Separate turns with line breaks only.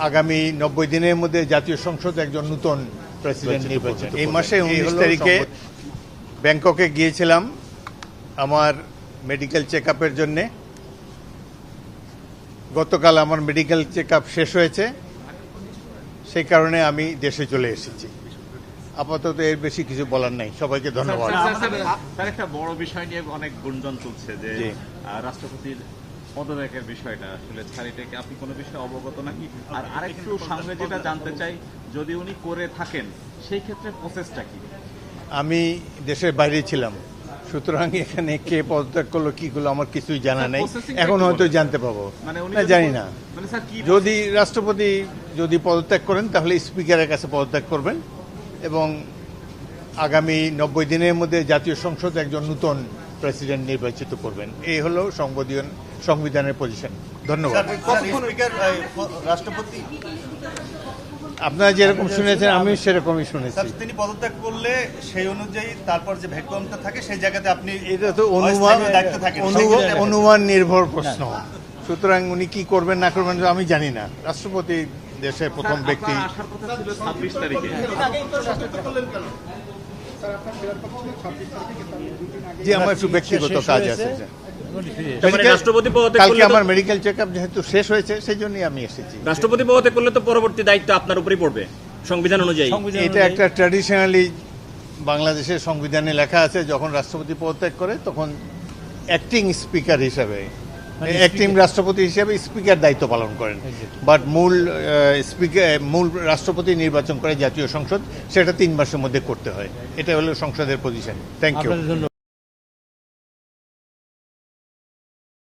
আগামী 90 দিনের মধ্যে জাতীয় সংসদ একজন নতুন প্রেসিডেন্ট নির্বাচিত। এই মাসে 19 তারিখে ব্যাংককে গিয়েছিলাম আমার মেডিকেল চেক আপের জন্যে। গতকাল আমার মেডিকেল চেক আপ শেষ হয়েছে, সেই কারণে আমি দেশে চলে এসেছি। আপাতত এর বেশি কিছু বলার নাই। সবাইকে ধন্যবাদ।
স্যার, একটা বড় বিষয় নিয়ে অনেক গুঞ্জন চলছে যে রাষ্ট্রপতির পদত্যাগের বিষয়টা, আসলে স্যার এটাকে আপনি কোনো বিষয়ে অবগত নাকি? আর আরেকটু সামনে যেটা জানতে চাই, যদি উনি করে থাকেন সেই ক্ষেত্রে প্রসেসটা কি?
আমি দেশের বাইরে ছিলাম, সুতরাং এখানে কে পদত্যাগ করলো কি করলো আমার কিছুই জানা নেই। এখন হয়তো জানতে পাবো, জানি না। যদি রাষ্ট্রপতি যদি পদত্যাগ করেন তাহলে স্পিকারের কাছে পদত্যাগ করবেন এবং আগামী 90 দিনের মধ্যে জাতীয় সংসদ একজন নতুন প্রেসিডেন্ট নির্বাচিত করবেন। এই হলো সংবিধানের পজিশন। ধন্যবাদ।
রাষ্ট্রপতি
আপনারা যেরকম শুনেছেন আমি সেরকমই শুনেছি।
তিনি পদত্যাগ করলে সেই অনুযায়ী তারপর যে ভ্যাকুয়ামটা থাকে সেই জায়গাতে আপনি
এটা তো অনুমান নির্ভর প্রশ্ন, সুতরাং উনি কি করবেন না করবেন আমি জানি না। রাষ্ট্রপতি দেশের প্রথম ব্যক্তি।
আসার কথা ছিল 26 তারিখে।
যে আমার একটু ব্যক্তিগত কাজ আছে, কালকে আমার মেডিকেল চেক আপ যেহেতু শেষ হয়েছে সেই জন্যই আমি এসেছি।
রাষ্ট্রপতি পদত্যাগ করলে তো পরবর্তী দায়িত্ব আপনার উপরই পড়বে সংবিধান অনুযায়ী।
এটা একটা ট্র্যাডিশনালি বাংলাদেশের সংবিধানে লেখা আছে, যখন রাষ্ট্রপতি পদত্যাগ করে তখন অ্যাক্টিং স্পিকার হিসাবে, অ্যাক্টিং রাষ্ট্রপতি হিসেবে স্পিকার দায়িত্ব পালন করেন। বাট মূল রাষ্ট্রপতি নির্বাচন করে জাতীয় সংসদ, সেটা 3 মাসের মধ্যে করতে হয়। এটা হলো সংসদের পজিশন। Thank you.